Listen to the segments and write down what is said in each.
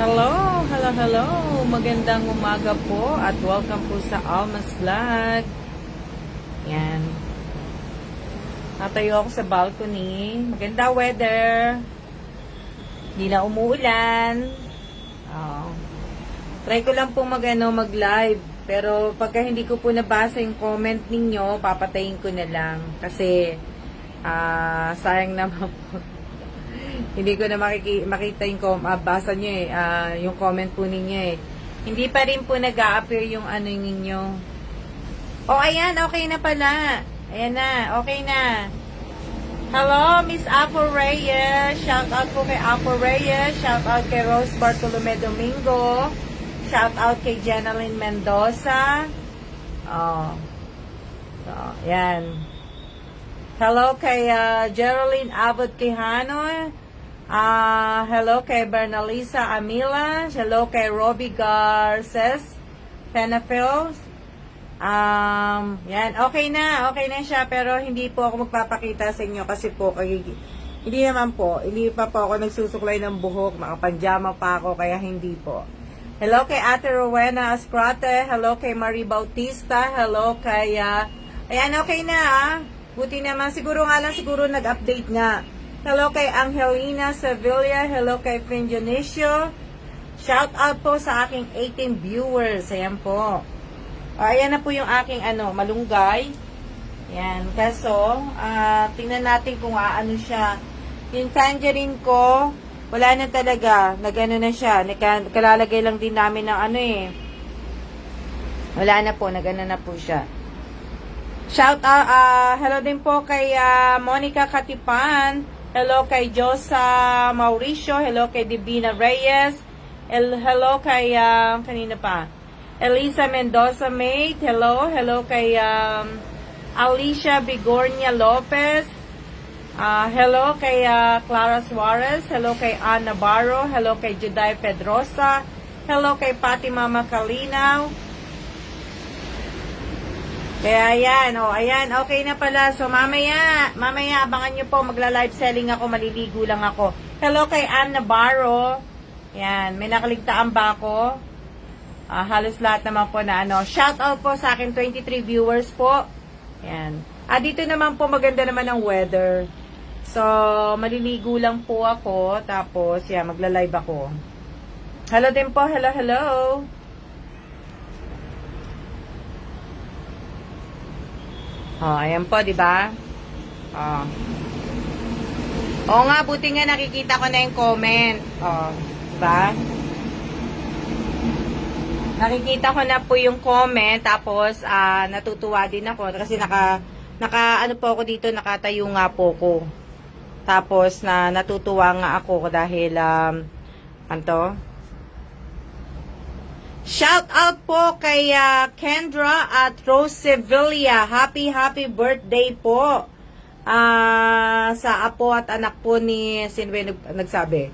Hello, hello, hello. Magandang umaga po at welcome po sa Alma's Vlog. Yan. Natayo ako sa balcony. Maganda weather. Hindi na umuulan. Try ko lang pong mag-live. Pero pagka hindi ko po nabasa yung comment ninyo, papatayin ko na lang. Kasi, sayang naman po. Hindi ko na makita yung basa nyo yung comment po ninyo Hindi pa rin po nag-a-appear yung ano ninyo. Oh, ayan, okay na pala. Ayan na, okay na. Hello, Miss Apo Reyes. Shout out po kay Apo Reyes. Shout out kay Rose Bartolome Domingo. Shout out kay Jenaline Mendoza. Oh. So, ayan. Hello kay Geraldine Abot Quijano. Hello kay Bernalisa Amila. Hello kay Robbie Garces Penafils. Yan, okay na siya, pero hindi po ako magpapakita sa inyo kasi po, hindi pa po ako nagsusuklay ng buhok, makapanjama pa ako, kaya hindi po. Hello kay Ate Rowena Ascrate. Hello kay Marie Bautista. Hello kay, ayan, okay na Buti naman, siguro nag-update nga. Hello kay Angelina Sevilla. Hello kay Finn Dionisio. Shout out po sa aking 18 viewers. Ayan po. Ayan na po yung aking malunggay. Ayan. Kaso, tingnan natin kung ano siya. Yung tangerine ko, wala na talaga. Nagano na siya. Kalalagay lang din namin ng Wala na po. Nagano na po siya. Shout out, hello din po kay Monica Katipan. Hello kay Josa Mauricio. Hello kay Divina Reyes. Hello kay, kanina pa, Elisa Mendoza Mate. Hello kay Alicia Bigornia Lopez. Hello kay Clara Suarez. Hello kay Anna Navarro. Hello kay Juday Pedrosa. Hello kay Fatima Macalinaw. Kaya ayan, okay na pala. So mamaya abangan nyo po, magla-live selling ako, maliligo lang ako. Hello kay Ann Navarro. Yan, may nakaligtaan ba ako? Halos lahat naman po na shout out po sa akin 23 viewers po. Yan. Dito naman po maganda naman ang weather. So maliligo lang po ako, tapos magla-live ako. Hello din po, hello. Ayan po, di ba? Oo nga, buti nga nakikita ko na yung comment. Di ba? Nakikita ko na po yung comment, tapos natutuwa din ako kasi po ako dito, nakatayo nga po ko. Tapos natutuwa nga ako dahil shout out po kay Kendra at Rose Sevilla. Happy birthday po sa apo at anak po ni sino nagsabi?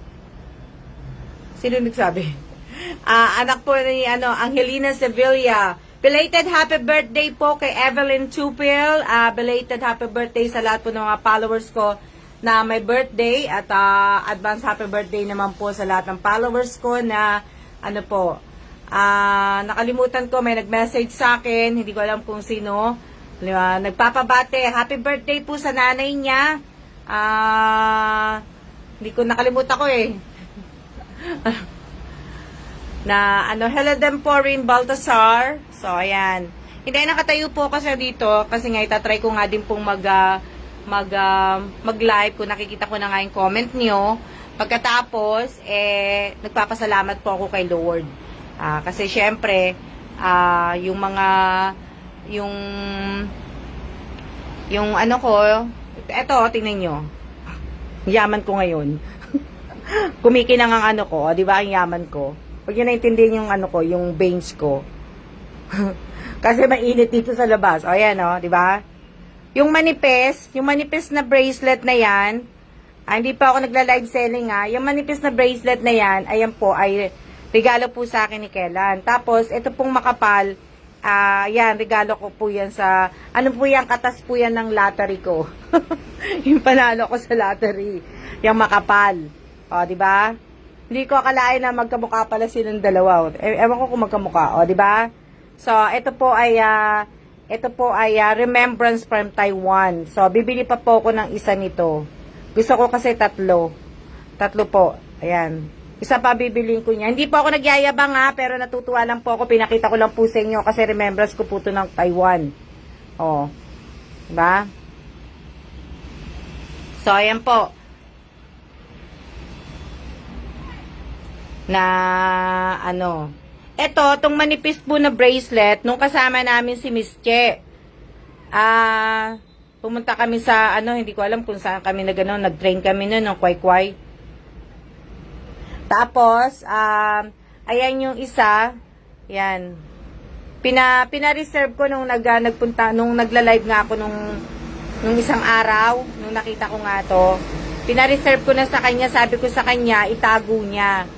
Anak po ni Angelina Sevilla. Belated happy birthday po kay Evelyn Tupil. Belated happy birthday sa lahat po ng mga followers ko na may birthday, at advance happy birthday naman po sa lahat ng followers ko na nakalimutan ko, may nag-message sa akin, hindi ko alam kung sino, nagpapabate, happy birthday po sa nanay niya. Hindi ko nakalimutan ko na hello din po rin Baltasar. So ayan, hindi nakatayo po kasi dito kasi nga itatry ko nga din pong mag-live kung nakikita ko na nga yung comment nyo. Pagkatapos nagpapasalamat po ako kay Lord. Kasi syempre, yung ko, eto, tingnan nyo. Yaman ko ngayon. Kumikinang ang ko, di ba, ang yaman ko. Huwag nyo naintindihan yung yung veins ko. Kasi mainit dito sa labas. O, yan, di ba? Yung manipis na bracelet na yan, hindi pa ako nagla-live selling, yung manipis na bracelet na yan, ayan po, ay regalo po sa akin ni Kellan. Tapos, ito pong makapal, yan, regalo ko po yan sa, po yan, katas po yan ng lottery ko. Yung panalo ko sa lottery. Yung makapal. O, di ba? Hindi ko akalain na magkamukha pala silang dalawa. Ewan ko kung magkamukha, o, di ba? So, ito po ay Remembrance from Taiwan. So, bibili pa po ako ng isa nito. Gusto ko kasi tatlo. Tatlo po. Ayan. Isa pa bibiliin ko niya. Hindi po ako nagyayabang ha, pero natutuwa lang po ako. Pinakita ko lang po sa inyo kasi remembrance ko po ito ng Taiwan. O. Diba? So, ayan po. Na, ano. Ito, itong manipis po na bracelet, nung kasama namin si Miss Che. Pumunta kami sa, hindi ko alam kung saan kami nag-train kami nun, ng kway-kway. Tapos, ayan yung isa. Yan. Pina-reserve ko nung nung nagla-live nga ako nung isang araw, nung nakita ko nga to. Pina-reserve ko na sa kanya, sabi ko sa kanya, itago niya.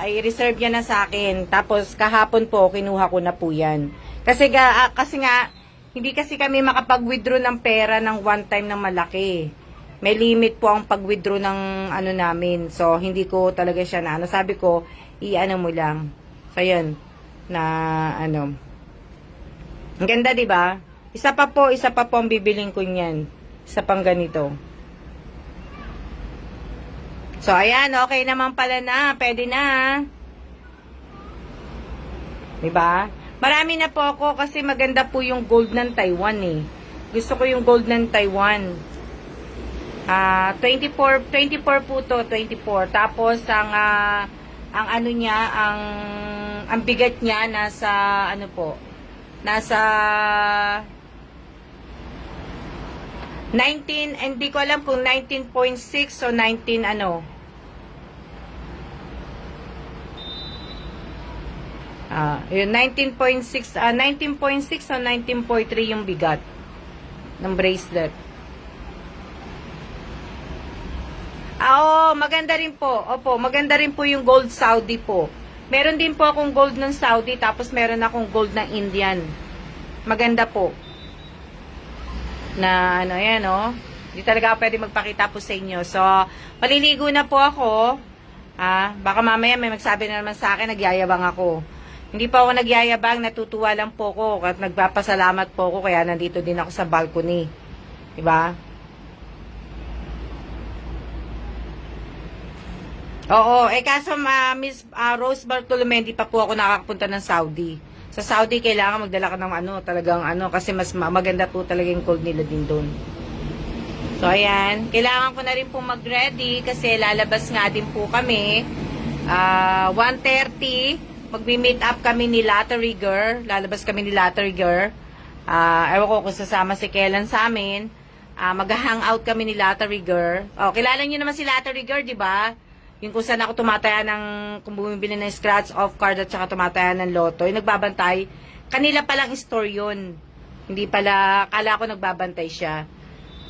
I-reserve niya na sa akin. Tapos, kahapon po, kinuha ko na po yan. Kasi nga, hindi kasi kami makapag-withdraw ng pera ng one time na malaki. May limit po ang pag-withdraw ng namin. So, hindi ko talaga siya na sabi ko, i-ano mo lang. So, yun. Ang ganda, di ba? Isa pa po ang bibiling ko niyan. Isa pang ganito. So, ayan. Okay naman pala na. Pwede na. Di ba? Marami na po ako kasi maganda po yung gold ng Taiwan eh. Gusto ko yung gold ng Taiwan. 24 po to, 24. Tapos ang ano niya, ang bigat niya nasa nasa 19, hindi ko alam kung 19.6 o 19 yun 19.6 19.6 o 19.3 yung bigat ng bracelet. Maganda rin po. Opo, maganda rin po yung gold Saudi po. Meron din po akong gold ng Saudi, tapos meron akong gold ng Indian. Maganda po. Na yan Hindi talaga ako pwede magpakita po sa inyo. So, maliligo na po ako. Baka mamaya may magsabi na naman sa akin, nagyayabang ako. Hindi pa ako nagyayabang, natutuwa lang po ako at nagpapasalamat po ako kaya nandito din ako sa balcony. Diba? Oo, kaso Miss Rose Bartolome, hindi pa po ako nakakapunta ng Saudi. Sa Saudi, kailangan magdala ka ng talagang kasi mas maganda po talaga yung gold nila din doon. So, ayan. Kailangan ko na rin po mag-ready kasi lalabas nga din po kami. 1:30, magbi-meet up kami ni Lottery Girl. Lalabas kami ni Lottery Girl. Ewan ko kung sasama si Kellan sa amin. Mag-hangout kami ni Lottery Girl. Kilala niyo naman si Lottery Girl, di ba? Yung kung saan ako tumataya kung bumibili ng scratch off card at saka tumataya ng loto, yung nagbabantay, kanila palang store yun. Hindi pala, kala ko nagbabantay siya.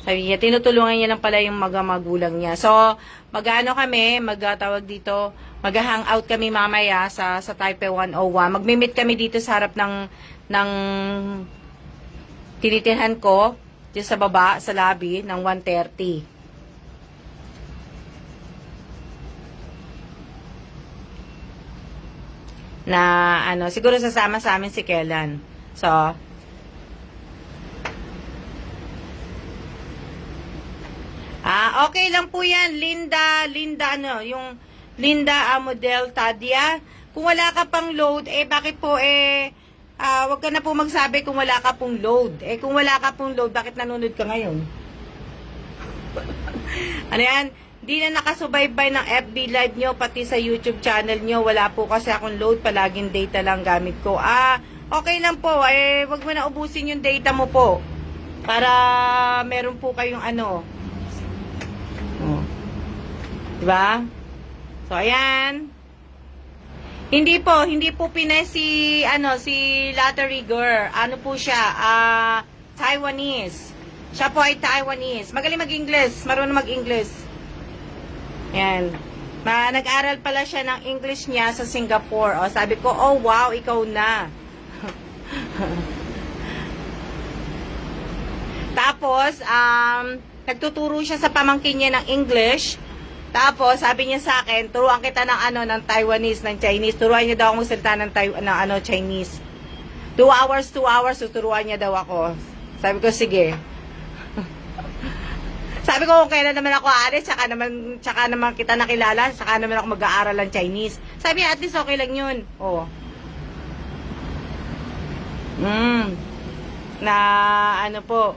Sabi niya, tinutulungan niya lang pala yung magulang niya. So, magtawag dito, mag-hangout kami mamaya sa Taipei 101. Magmi-meet kami dito sa harap ng tinitirhan ko, dito sa baba, sa lobby, ng 1:30. Na siguro sasama sa amin si Kellan. So, okay lang po yan. Linda, yung Linda model Tadia. Kung wala ka pang load, bakit po wag ka na po magsabi kung wala ka pong load. Kung wala ka pong load, bakit nanonood ka ngayon? Ano yan? Di na nakasubaybay ng FB Live nyo, pati sa YouTube channel nyo. Wala po kasi akong load. Palaging data lang gamit ko. Okay lang po. Wag mo na ubusin yung data mo po. Para meron po kayong Diba? So, ayan. Hindi po Pinay si Lottery Girl. Ano po siya? Taiwanese. Siya po ay Taiwanese. Magaling mag-English. Marunong mag-English. Yan. Nag-aral pala siya ng English niya sa Singapore. Sabi ko, wow, ikaw na. Tapos, nagtuturo siya sa pamangkin niya ng English. Tapos, sabi niya sa akin, turuan kita ng ng Taiwanese, ng Chinese. Turuan niya daw akong salita ng Chinese. 2 hours, tuturuan niya daw ako. Sabi ko, sige. Sabi ko, kung kailan naman ako aalis, tsaka naman kita nakilala, tsaka naman ako mag-aaral ng Chinese. Sabi niya, at least okay lang yun. Oh. Na po.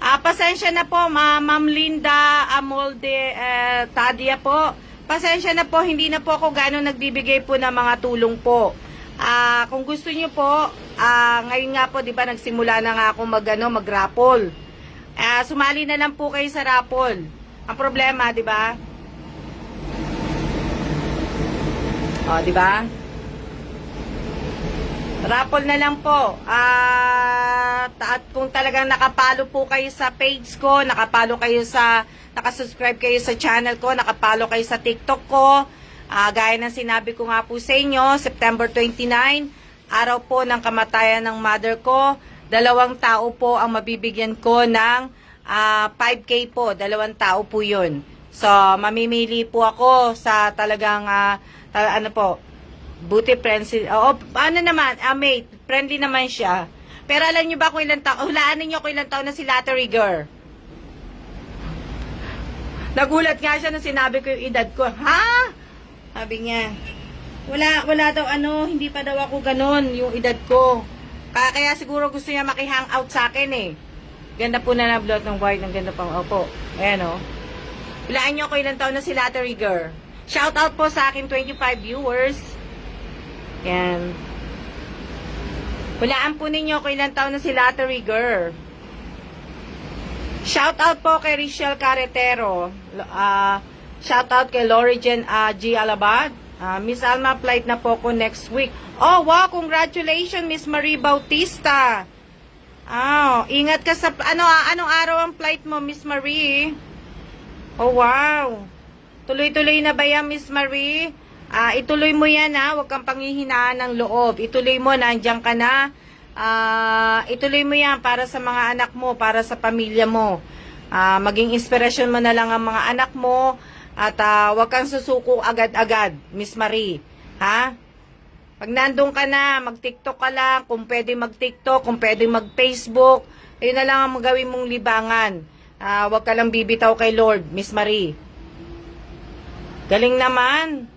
Pasensya na po, Ma'am Linda Amolde Tadia po. Pasensya na po, hindi na po ako gano'ng nagbibigay po ng mga tulong po. Kung gusto niyo po, ngayon nga po, 'di ba, nagsimula na nga ako mag-raffle. Sumali na lang po kayo sa raffle. Ang problema, 'di ba? Oh, 'di ba? Raffle na lang po. At kung talagang nakapalo po kayo sa page ko, nakasubscribe kayo sa channel ko, nakapalo kayo sa TikTok ko, gaya ng sinabi ko nga po sa inyo, September 29, araw po ng kamatayan ng mother ko, 2 tao po ang mabibigyan ko ng 5K po, 2 tao po yun. So, mamimili po ako sa talagang, buti friendly. Mate, friendly naman siya. Pero alam niyo ba kung ilang taon, hulaan niyo kung ilang taon na si Lottery Girl. Nagulat nga siya nung sinabi ko yung edad ko. Ha? Sabi niya, wala daw hindi pa daw ako ganon yung edad ko. Kaya siguro gusto niya maki-hangout sa akin eh. Ganda po na na-bloat ng white, ng ganda pang opo. Ayan o. Hulaan niyo kung ilang taon na si Lottery Girl. Shout out po sa akin 25 viewers. Yan. Hulaan po ninyo kung ilang taon na si Lottery Girl. Shout out po kay Richelle Carretero. Shout out kay Lorigen G. Alabad. Miss Alma, flight na po ko next week. Oh, wow, congratulations, Miss Marie Bautista. Ingat ka sa anong araw ang flight mo, Miss Marie? Oh, wow. Tuloy-tuloy na ba yan, Miss Marie? Ituloy mo yan, huwag kang panghihinaan ng loob. Ituloy mo, nandiyan ka na. Ituloy mo yan para sa mga anak mo, para sa pamilya mo. Maging inspirasyon mo na lang ang mga anak mo. At huwag kang susuko agad-agad, Miss Marie. Ha? Pag nandun ka na, mag-TikTok ka lang. Kung pwede mag-TikTok, kung pwede mag-Facebook. Ayun na lang ang magawin mong libangan. Huwag ka lang bibitaw kay Lord, Miss Marie. Galing naman.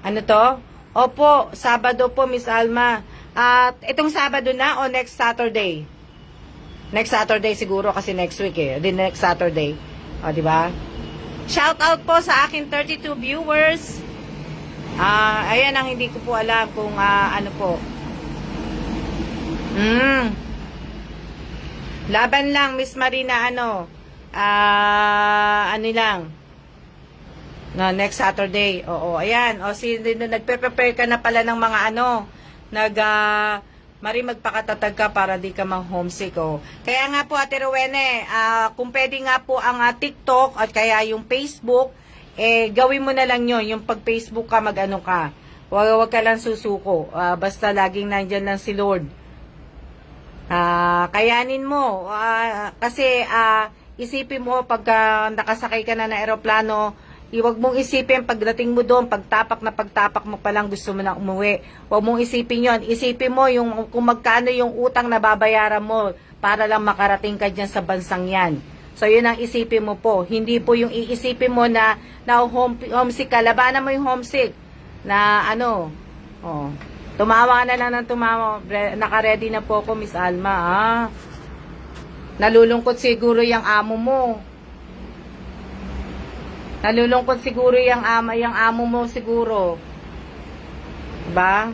Ano to? Opo, Sabado po, Miss Alma. At itong Sabado na o next Saturday? Next Saturday siguro kasi next week eh. Di next Saturday. O, di ba? Shout out po sa akin 32 viewers. Ayan ang hindi ko po alam kung ano po. Laban lang, Miss Marina, ano lang. No, next Saturday. Oo, ayan. O, nagpe-prepare ka na pala ng mga Mari magpakatatag ka para di ka ma-homesick. Oh. Kaya nga po, Ate Rowene, kung pwede nga po ang TikTok at kaya yung Facebook, gawin mo na lang yun. Yung pag-Facebook ka, mag-ano ka. Huwag ka lang susuko. Basta laging nandyan lang si Lord. Kayanin mo. Kasi isipin mo, pagka nakasakay ka na ng aeroplano, huwag mong isipin pagdating mo doon, pagtapak mo pa lang gusto mo na umuwi. Huwag mong isipin yon. Isipin mo yung, kung magkano yung utang na babayaran mo para lang makarating ka dyan sa bansang yan. So, yun ang isipin mo po. Hindi po yung iisipin mo na homesick ka. Labanan mo yung homesick. Na tumawa na lang ng tumawa. Naka-ready na po ako, Miss Alma. Nalulungkot siguro yung amo mo. Nalulungkot siguro yung amo mo siguro. Diba?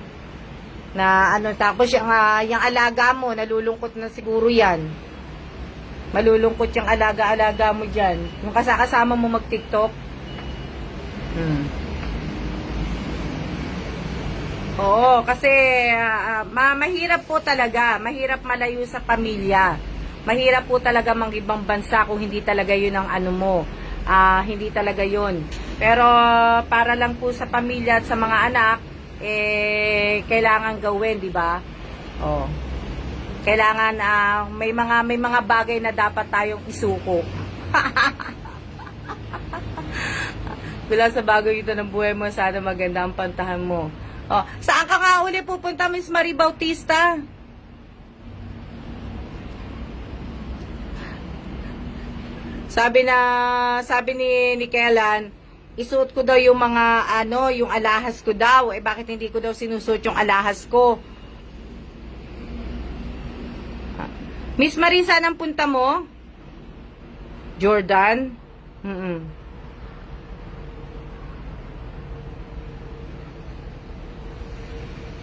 Na tapos yung alaga mo, nalulungkot na siguro yan. Malulungkot yung alaga-alaga mo dyan. Yung kasama mo mag-TikTok. Oo, kasi mahirap po talaga. Mahirap malayo sa pamilya. Mahirap po talaga mang-ibang bansa kung hindi talaga yun ang mo. Hindi talaga yun. Pero para lang po sa pamilya at sa mga anak, kailangan gawin, di ba? Oh. Kailangan may mga bagay na dapat tayong isuko. Bila sa bago ito ng buhay mo, sana maganda ang pantahan mo. Oh, saan ka nga uli pupunta, Miss Marie Bautista? Sabi ni Kellan, isuot ko daw yung mga yung alahas ko daw. Eh bakit hindi ko daw sinusuot yung alahas ko? Miss Marie, saan ang punta mo? Jordan?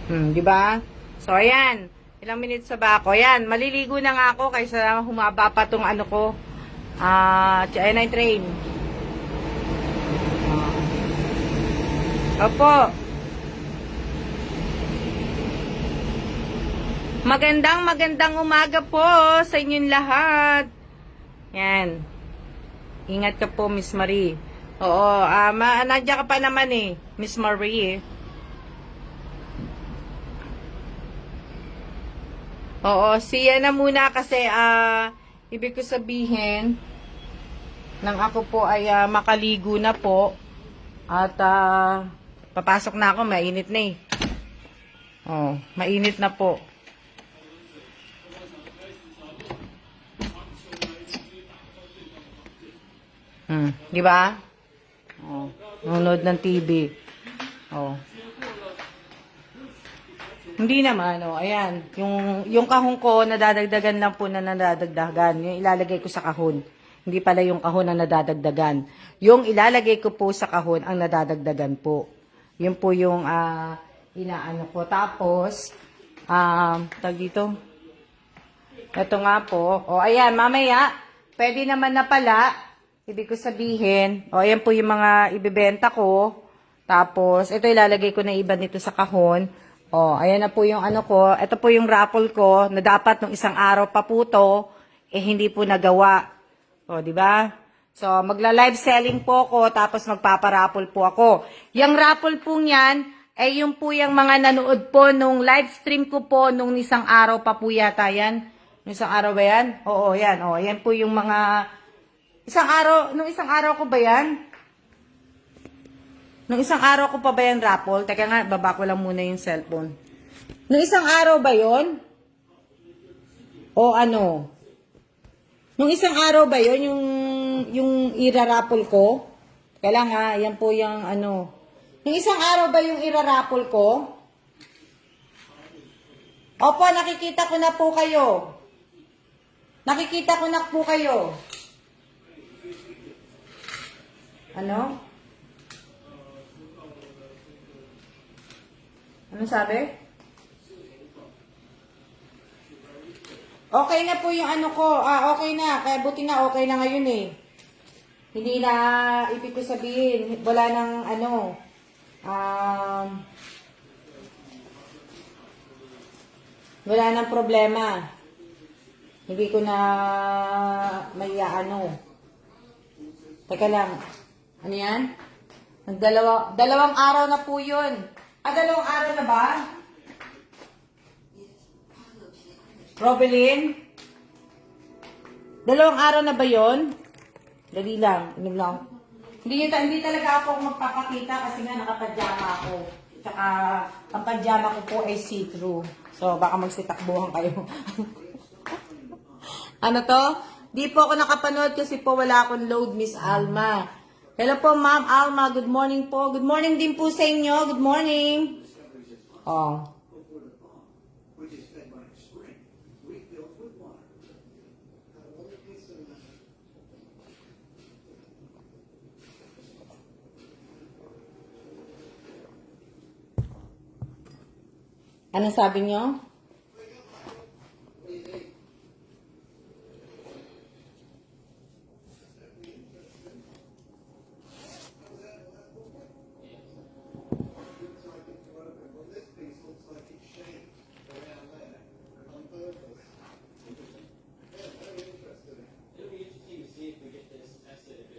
Di ba? So, ayan. Ilang minutes sa ba ako? Ayan, maliligo na nga ako kaysa humaba pa tong ano ko. China train. Opo. Magandang umaga po sa inyong lahat. Yan. Ingat ka po, Miss Marie. Oo, nandiyan ka pa naman eh, Miss Marie. Oo, siya na muna kasi ibig ko sabihin nang ako po ay makaligo na po at papasok na ako, mainit na eh. Oh, mainit na po. Di ba? Oh, nanonood ng TV. Oh. Hindi naman, oh, ayan. Yung kahon ko, nadadagdagan lang po na nadadagdagan. Yung ilalagay ko sa kahon. Hindi pala yung kahon ang nadadagdagan. Yung ilalagay ko po sa kahon ang nadadagdagan po. Yun po yung inaano ko. Tapos, tag dito. Ito nga po. O, ayan, mamaya, pwede naman na pala. Ibig ko sabihin, o, ayan po yung mga ibibenta ko. Tapos, ito ilalagay ko na iba nito sa kahon. O, ayan na po yung ano ko. Ito po yung raffle ko na dapat nung isang araw pa po to, hindi po nagawa. O, di ba? So, magla-live selling po ako, tapos magpaparaffle po ako. Yung raffle po niyan, ay yung po yung mga nanood po nung live stream ko po nung isang araw pa po yata yan. Nung isang araw ba yan? Oo, yan. O, yan po yung mga nung isang araw ko ba yan? Nung isang araw ko pa ba yan raffle? Teka nga, baba ko lang muna yung cellphone. Nung isang araw ba yon? O ano? Nung isang araw ba yon yung ira-raffle ko? Teka lang ha, yan po yung ano. Nung isang araw ba yung ira-raffle ko? Opo, nakikita ko na po kayo. Nakikita ko na po kayo. Ano? Anong sabi? Okay na po yung ano ko. Okay na. Kaya buti na okay na ngayon eh. Hindi na, ibig ko sabihin, wala nang ano, wala nang problema. Hindi ko na may ano. Teka lang. Ano yan? Dalawang araw na po yun. Dalawang araw na ba? Robelin? Dalawang araw na ba yun? Dali lang. Inom lang. Hindi talaga ako magpapakita kasi nga nakapadyama ako. Tsaka ang padyama ko po ay see-through. So baka magsitakbuhan kayo. Ano to? Di po ako nakapanood kasi po wala akong load, Miss Alma. Hello po, Ma'am Alma. Good morning po. Good morning din po sa inyo. Good morning. Oh. Anong sabi nyo?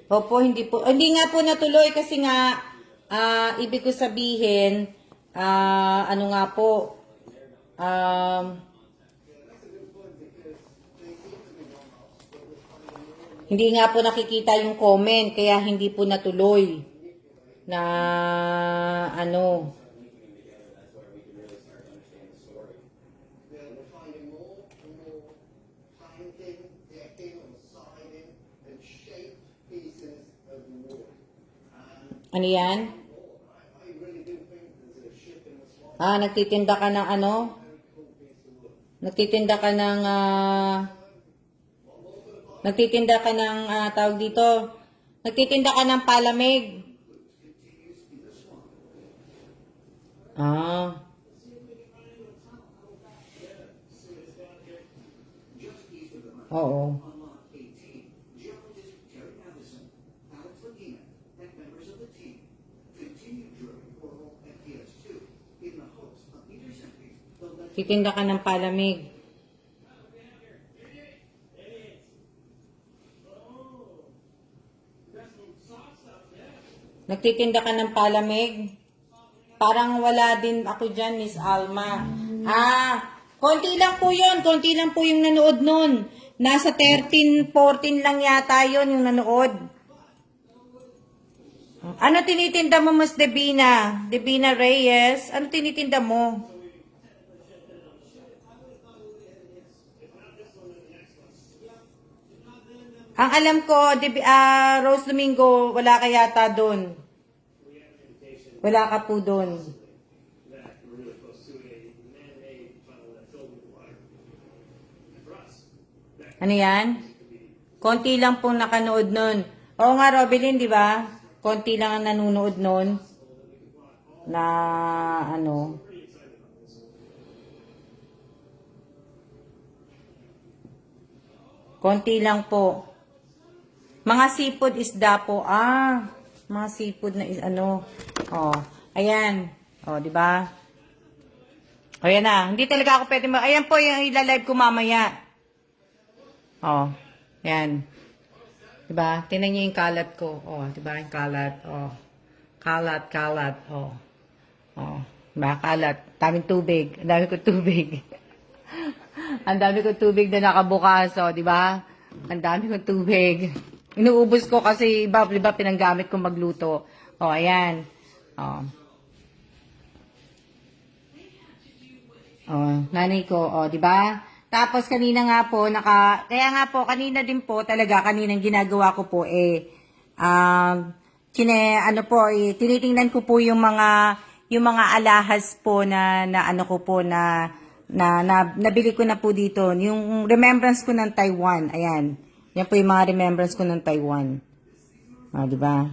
Opo, hindi po. Hindi nga po natuloy kasi nga, ibig ko sabihin, ano nga po, hindi nga po nakikita yung comment, kaya hindi po natuloy. na ano, Then we're finding more and more planking, decking, and siding and shaped pieces of wood. And ano yan? I really do think there's a ship in the swamp. Nagtitinda ka ng ano? Nagtitinda ka ng, nagtitinda ka ng, tawag dito, nagtitinda ka ng palamig. Oo. Geologist Terry Madison, Alex Medina, and members of the team continue drilling portal at PS2 in the hopes of intercepting the legendary Titinda ka ng palamig. Nagtitinda ka ng palamig? Parang wala din ako dyan, Miss Alma. Konti lang po yun. Konti lang po yung nanood nun. Nasa 13, 14 lang yata yun yung nanood. Ano tinitinda mo, Mas Debina? Debina Reyes? Ano tinitinda mo? Ang alam ko, Rose Domingo, wala ka yata doon. Wala ka po doon. Ano yan? Konti lang pong nakanood nun. Oo nga, Robelyn, di ba? Konti lang ang nanonood nun. Na, ano. Konti lang po. Mga seafood isda po. Mga seafood na ano. Ayan. Di ba? Ayan na. Hindi talaga ako pwede ayan po yung ilalive ko mamaya. Ayan. Di ba? Tingnan niyo yung kalat ko. Di ba? Yung kalat. Kalat. Di ba? Kalat. Daming tubig. Ang dami ko tubig. Ang dami ko tubig na nakabukas. Di ba? Ang dami ko tubig. Inuubos ko kasi iba pinanggamit ko magluto. Ayan. Nanay ko, di ba? Tapos kanina nga po, kaya nga po, kanina din po, kaninang ginagawa ko po, tinitingnan ko po yung mga alahas po na ano ko po na nabili ko na po dito. Yung remembrance ko ng Taiwan, ayan. Yan po yung mga remembrance ko ng Taiwan. Di ba?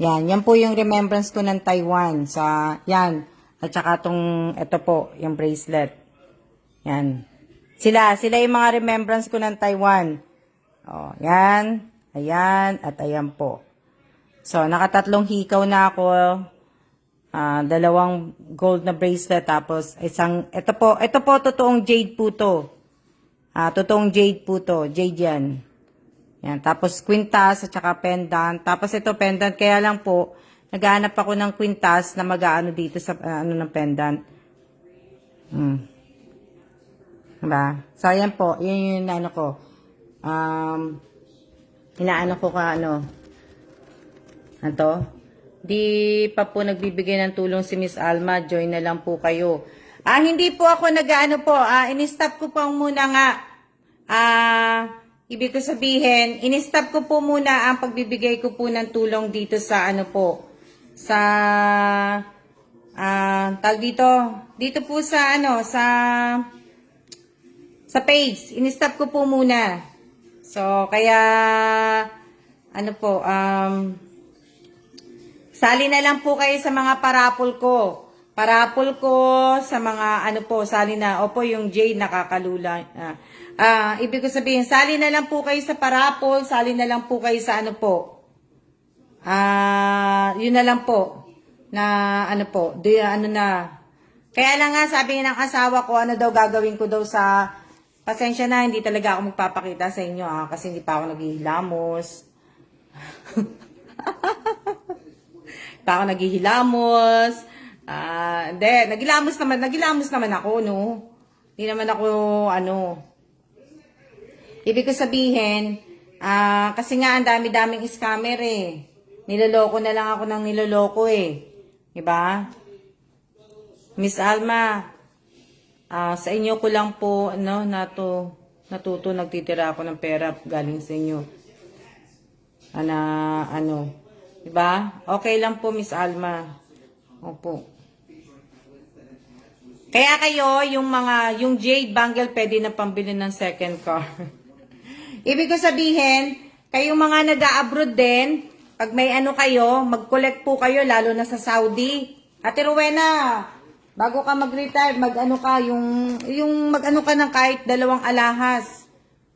Yan po yung remembrance ko ng Taiwan yan. At saka ito po, yung bracelet. Yan. Sila yung mga remembrance ko ng Taiwan. Yan. Ayan. At ayan po. So, nakatatlong hikaw na ako. 2 gold na bracelet. Tapos, ito po, totoong jade po to. Totoong jade po to. Jade yan. Yan. Tapos, quintas at saka pendant. Tapos, ito pendant. Kaya lang po, naghahanap ako ng quintas na mag-aano dito sa ng pendant. Diba? So, ayan po. Yun yung ano ko. Inaano ko Ano? Di pa po nagbibigay ng tulong si Miss Alma. Join na lang po kayo. Hindi po ako nag-ano po. In-stop ko po muna nga. Ibig ko sabihin, in-stop ko po muna ang pagbibigay ko po ng tulong dito sa ano po. Sa tag dito po sa sa page. In-stop ko po muna. So, kaya ano po, sali na lang po kayo sa mga parapol ko. Parapol ko sa mga sali na. Opo, yung Jade nakakalula. Ibig ko sabihin, sali na lang po kayo sa parapol, sali na lang po kayo sa yun na lang po. Na Kaya lang nga, sabi ng asawa ko, daw gagawin ko daw sa, pasensya na, hindi talaga ako magpapakita sa inyo, kasi hindi pa ako naghihilamos. Pa ako naghihilamos. Hindi, naghilamos naman ako, no? Hindi naman ako, Ibig ko sabihin, kasi nga, ang dami-daming scammer, Niloloko na lang ako ng niloloko eh. Diba? Miss Alma, sa inyo ko lang po, natuto, nagtitira ako ng pera galing sa inyo. Diba? Okay lang po, Miss Alma. Opo. Kaya kayo, yung Jade Bangle, pwede na pambili ng second car. Ibig ko sabihin, kayong mga nag-a-abroad din, pag may kayo, mag-collect po kayo, lalo na sa Saudi. Ate Rowena, bago ka mag-retire, mag-ano ka ng kahit 2 alahas.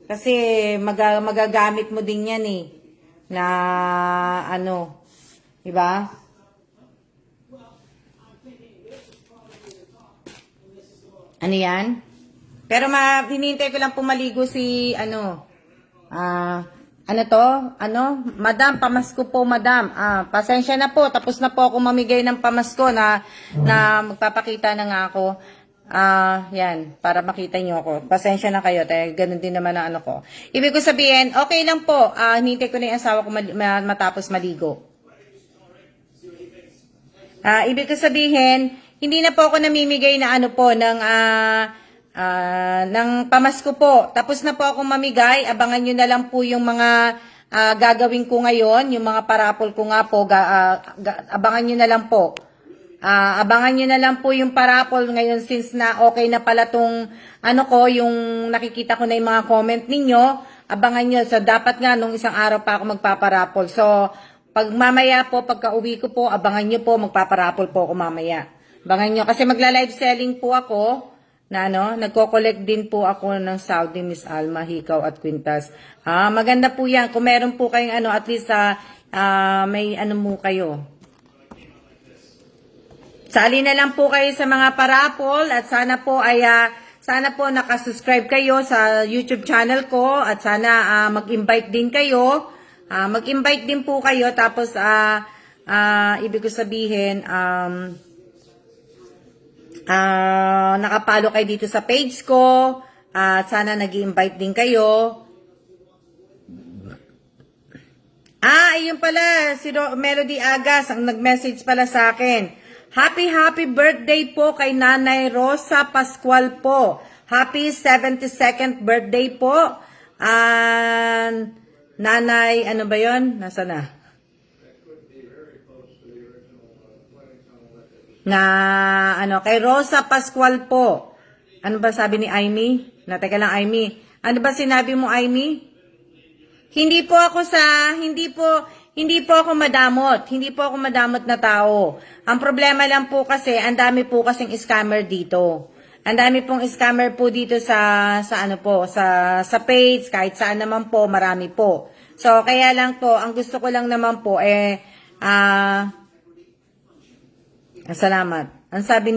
Kasi magagamit mo din yan eh. Diba? Ano yan? Pero hinihintay ko lang pumaligo si, Madam, pamasko po, madam. Pasensya na po, tapos na po ako mamigay ng pamasko na magpapakita na nga ako. Yan, para makita nyo ako. Pasensya na kayo, dahil ganun din naman ang ko. Ibig ko sabihin, okay lang po, hinihintay ko na yung asawa ko matapos maligo. Ibig ko sabihin, hindi na po ako namimigay na ng pamasko po. Tapos na po ako mamigay. Abangan nyo na lang po yung mga gagawin ko ngayon. Yung mga parapol ko nga po. Abangan nyo na lang po. Abangan nyo na lang po yung parapol ngayon since na okay na pala tong yung nakikita ko na yung mga comment ninyo. Abangan nyo. So, dapat nga nung isang araw pa ako magpaparapol. So, pag mamaya po, pagka uwi ko po, abangan nyo po, magpaparapol po ako mamaya. Abangan nyo. Kasi magla-live selling po ako. Nagko-collect din po ako ng Saudi, Miss Alma, Hikaw at Quintas. Maganda po yan. Kung meron po kayong at least may mo kayo. Sali na lang po kayo sa mga parapol at sana po nakasubscribe kayo sa YouTube channel ko at sana mag-invite din kayo. Mag-invite din po kayo tapos ibig ko sabihin nakapalo kayo dito sa page ko at sana nag-invite din kayo. Ayun pala si Melody Agas ang nag-message pala sa akin. Happy birthday po kay Nanay Rosa Pascual po. Happy 72nd birthday po. Nanay, ano ba yun? Nasa na? Kay Rosa Pascual po. Ano ba sabi ni Aimee? Teka lang, Aimee. Ano ba sinabi mo, Aimee? Hindi po ako madamot. Hindi po ako madamot na tao. Ang problema lang po kasi, ang dami po kasing scammer dito. Ang dami pong scammer po dito sa page, kahit saan naman po, marami po. So, kaya lang po, ang gusto ko lang naman po, salamat. Ang sabi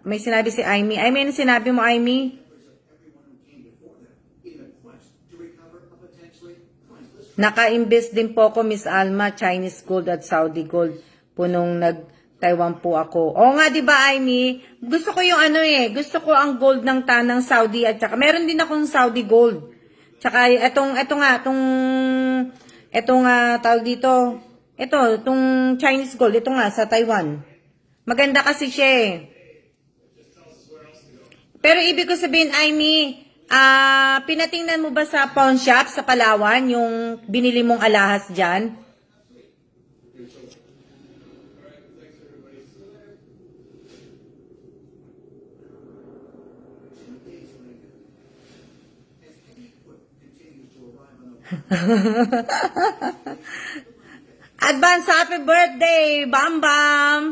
may sinabi si Aimee. Aimee, ano sinabi mo, Aimee? Naka-invest din po ako, Miss Alma, Chinese gold at Saudi gold po nung nag-Taiwan po ako. Oo nga, di ba, Aimee? Gusto ko yung gusto ko ang gold ng tanang Saudi at saka meron din akong Saudi gold. Tsaka itong tawag dito, itong Chinese gold, ito nga sa Taiwan. Maganda kasi siya eh. Pero ibig ko sabihin, Aimee, pinatingnan mo ba sa pawn shop sa Palawan yung binili mong alahas dyan? Advance happy birthday, Bam Bam!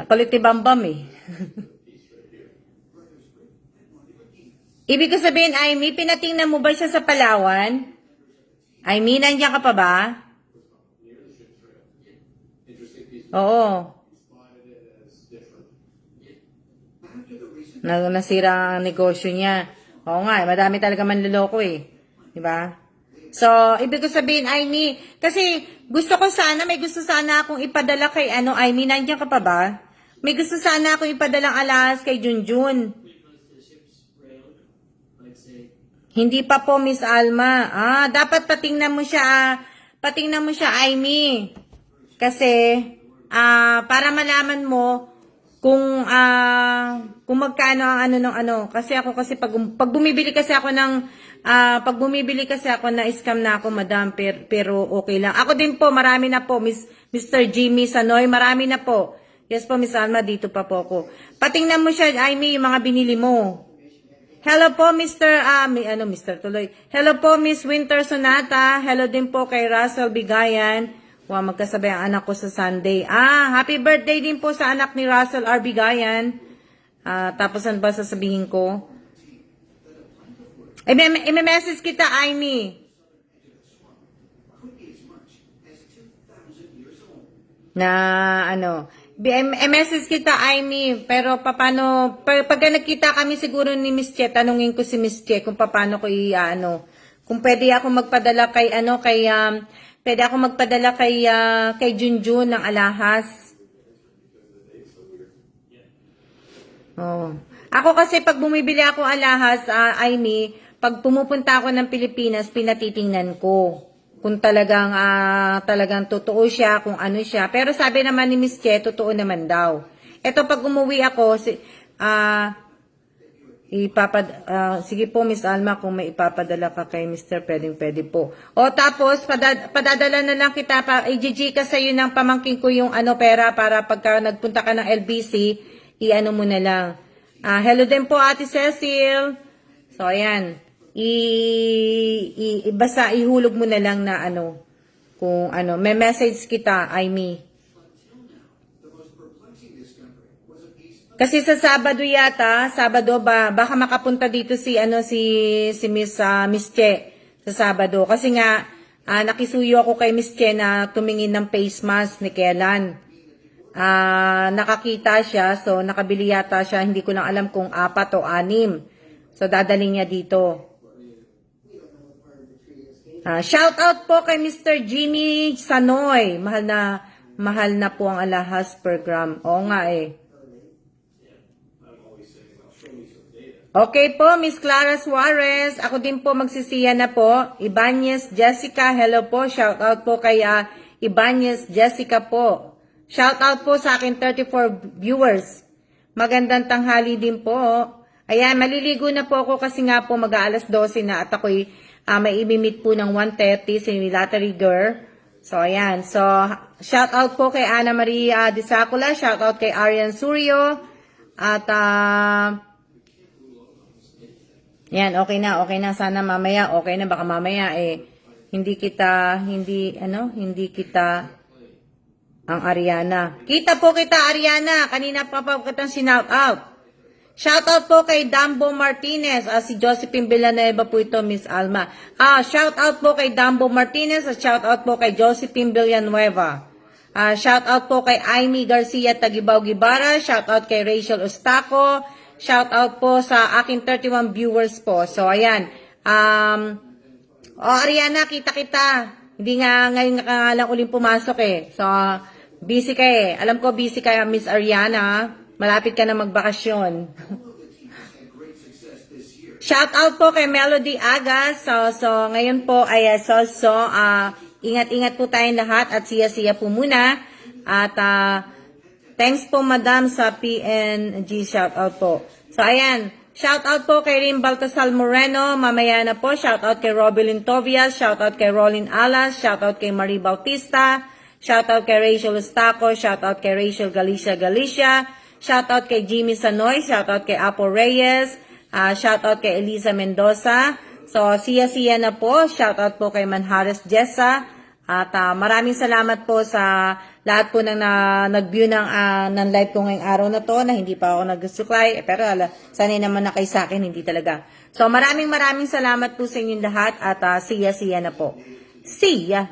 Kulit ni Bam Bam eh. Ibig ko sabihin, Aimee, pinatingnan mo ba siya sa Palawan? Aimee, nandiyan ka pa ba? Oo. Nasira ang negosyo niya. Oo nga, madami talaga manloloko eh. Diba? So, ibig ko sabihin, Aimee, kasi may gusto sana akong ipadala kay Aimee, nandiyan ka pa ba? May gusto sana akong ipadalang alahas kay Junjun. Hindi pa po, Miss Alma. Dapat patingnan mo siya. patingnan mo siya, Aimee. Kasi, para malaman mo kung magkano ang ano ng ano. Kasi ako kasi pag bumibili kasi ako ng na scam na ako, madam, pero okay lang. Ako din po, marami na po, Mr. Jimmy Sanoy, marami na po. Yes po, Miss Alma, dito pa po ako. Patingnan mo siya, Aimee, yung mga binili mo. Hello po, Mr. Tuloy. Hello po, Miss Winter Sonata. Hello din po kay Russell Bigayan. Wow, magkasabay ang anak ko sa Sunday. Happy birthday din po sa anak ni Russell R. Bigayan. Tapos ano ba sasabihin ko? I-message kita, Aimee. Na ano, message kita, Aimee, pero paano, pag nagkita kami siguro ni Miss Che, tanungin ko si Miss Che kung paano ko kung pwede ako magpadala kay Junjun ng alahas. Oh. Ako kasi pag bumibili ako alahas, Aimee, pag pumupunta ako ng Pilipinas, pinatitingnan ko kung talagang totoo siya, kung ano siya. Pero sabi naman ni Miss Che, totoo naman daw. Eto, pag umuwi ako, sige po, Miss Alma, kung may ipapadala ka kay Mr. pwede po. O tapos, padadala na lang kita, i-GG ka sa'yo ng pamangking ko yung pera para pagka nagpunta ka ng LBC, i-ano mo na lang. Hello din po, Ate Cecil. So, ayan. Basta ihulog mo na lang na kung may message kita, Aimee. Kasi sa Sabado yata, baka makapunta dito si Miss Che sa Sabado. Kasi nga, nakisuyo ako kay Miss Che na tumingin ng face mask ni Kellan. Nakakita siya, so nakabili yata siya, hindi ko lang alam kung 4 o 6. So dadalhin niya dito. Shout out po kay Mr. Jimmy Sanoy. Mahal na po ang alahas per gram. Oo nga eh. Okay po, Miss Clara Suarez. Ako din po magsisiya na po. Ibanez Jessica, hello po. Shout out po kay Ibanez Jessica po. Shout out po sa akin 34 viewers. Magandang tanghali din po. Ayan, maliligo na po ako kasi nga po mag-aalas 12 na at ako'y may imimit po ng 1:30 si Lottery Girl. So, ayan. So, shout out po kay Ana Maria Disacula. Shout out kay Arian Suryo. At, yan, okay na. Sana mamaya, okay na. Baka mamaya, hindi kita ang Ariana. Kita po kita, Ariana. Kanina pa kitang sinout out. Shoutout po kay Dambo Martinez. Si Josephine Villanueva po ito, Miss Alma. Shoutout po kay Dambo Martinez at shoutout po kay Josephine Villanueva. Shoutout po kay Aimee Garcia Tagibaw-Gibara. Shoutout kay Rachel Ustaco. Shoutout po sa aking 31 viewers po. So, ayan. Ariana, kita. Hindi nga ngayon nga lang uling pumasok eh. So, busy ka eh. Alam ko busy ka, Miss Ariana. Malapit ka na magbakasyon. Shout out po kay Melody Agas. So ngayon po ay ingat-ingat po tayong lahat at siya-siya po muna. At thanks po madam sa PNG shout out po. So ayan, shout out po kay Rim Baltasar Moreno. Mamaya na po. Shout out kay Robilyn Tovias. Shout out kay Rolin Alas. Shout out kay Marie Bautista. Shout out kay Rachel Ustaco. Shout out kay Rachel Galicia. Shoutout kay Jimmy Sanoy, shoutout kay Apo Reyes, shoutout kay Eliza Mendoza. So, siya na po. Shoutout po kay Manhares Jessa. At maraming salamat po sa lahat po ng nag-view ng live ko ngayong araw na to na hindi pa ako nag-supply. Pero sanay naman na kayo sa akin, hindi talaga. So, maraming salamat po sa inyong lahat at siya na po. See ya!